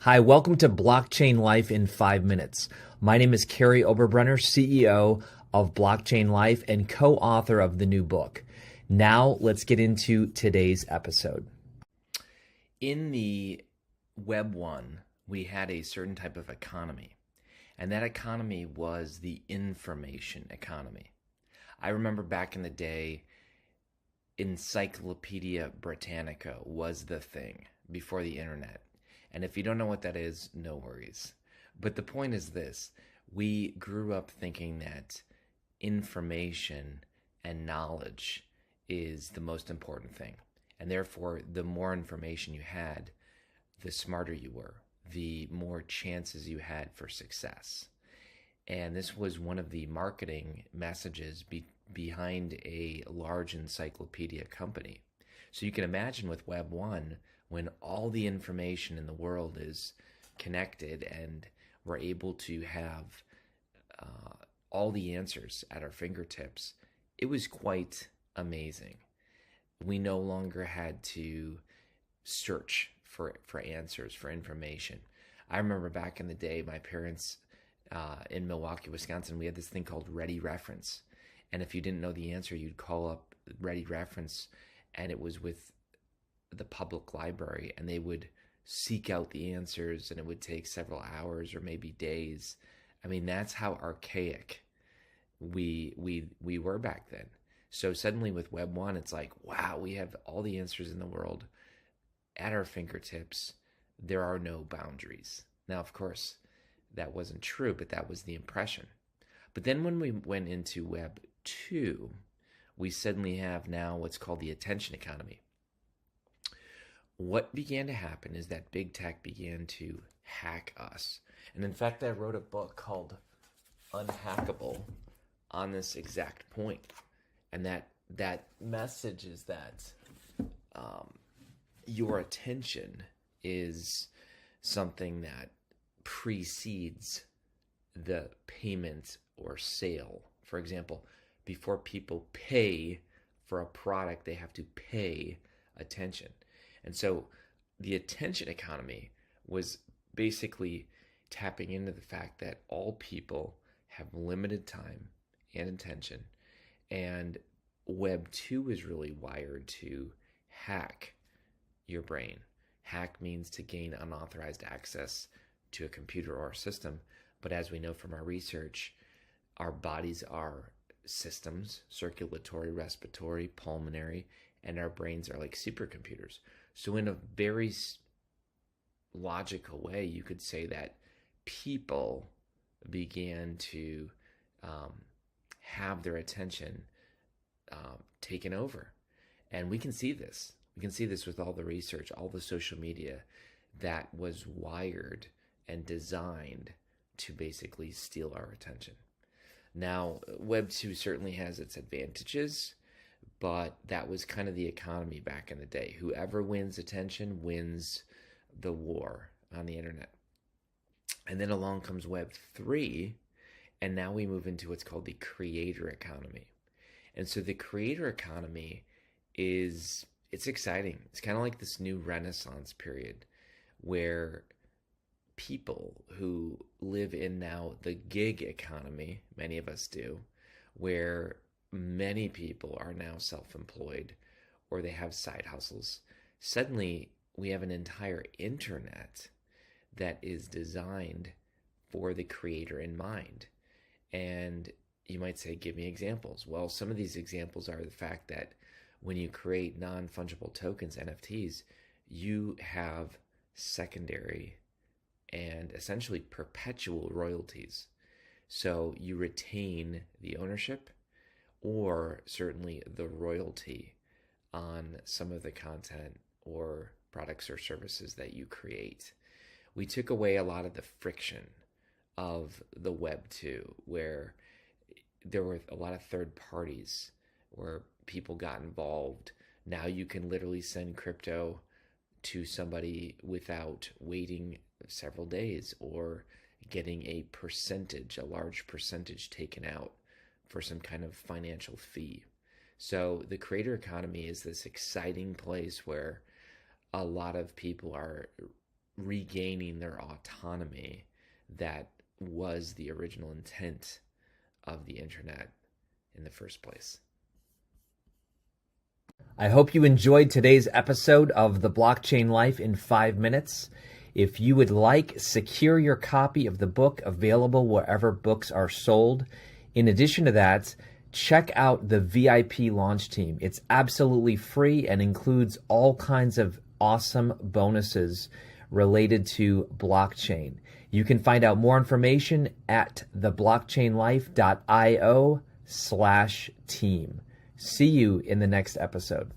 Hi, welcome to Blockchain Life in 5 minutes. My name is Kary Oberbrunner, CEO of Blockchain Life and co-author of the new book. Now, let's get into today's episode. In the Web 1, we had a certain type of economy, and that economy was the information economy. I remember back in the day, Encyclopedia Britannica was the thing before the internet. And if you don't know what that is, no worries. But the point is this: we grew up thinking that information and knowledge is the most important thing. And therefore, the more information you had, the smarter you were, the more chances you had for success. And this was one of the marketing messages behind a large encyclopedia company. So you can imagine with Web 1, when all the information in the world is connected and we're able to have all the answers at our fingertips, it was quite amazing. We no longer had to search for answers, for information. I remember back in the day, my parents in Milwaukee, Wisconsin, we had this thing called Ready Reference. And if you didn't know the answer, you'd call up Ready Reference, and it was with the public library, and they would seek out the answers, and it would take several hours or maybe days. I mean, that's how archaic we were back then. So suddenly with Web 1, it's like, wow, we have all the answers in the world at our fingertips. There are no boundaries. Now, of course, that wasn't true, but that was the impression. But then when we went into Web 2, we suddenly have now what's called the attention economy. What began to happen is that big tech began to hack us. And in fact, I wrote a book called Unhackable on this exact point. And that message is that your attention is something that precedes the payment or sale. For example, before people pay for a product, they have to pay attention. And so the attention economy was basically tapping into the fact that all people have limited time and attention. And Web 2 is really wired to hack your brain. Hack means to gain unauthorized access to a computer or a system. But as we know from our research, our bodies are systems: circulatory, respiratory, pulmonary, and our brains are like supercomputers. So in a very logical way, you could say that people began to have their attention taken over. And we can see this. We can see this with all the research, all the social media that was wired and designed to basically steal our attention. Now, Web 2 certainly has its advantages, but that was kind of the economy back in the day. Whoever wins attention wins the war on the internet. And then along comes Web 3, and now we move into what's called the creator economy. And so the creator economy it's exciting. It's kind of like this new Renaissance period where people who live in now the gig economy, many of us do, where many people are now self-employed or they have side hustles. Suddenly, we have an entire internet that is designed for the creator in mind. And you might say, give me examples. Well, some of these examples are the fact that when you create non-fungible tokens, NFTs, you have secondary and essentially perpetual royalties. So you retain the ownership or certainly the royalty on some of the content or products or services that you create. We took away a lot of the friction of the Web 2, where there were a lot of third parties where people got involved. Now you can literally send crypto to somebody without waiting several days or getting a large percentage taken out for some kind of financial fee. So the creator economy is this exciting place where a lot of people are regaining their autonomy that was the original intent of the internet in the first place. I hope you enjoyed today's episode of The Blockchain Life in 5 minutes. If you would like, secure your copy of the book, available wherever books are sold. In addition to that, check out the VIP launch team. It's absolutely free and includes all kinds of awesome bonuses related to blockchain. You can find out more information at theblockchainlife.io/team. See you in the next episode.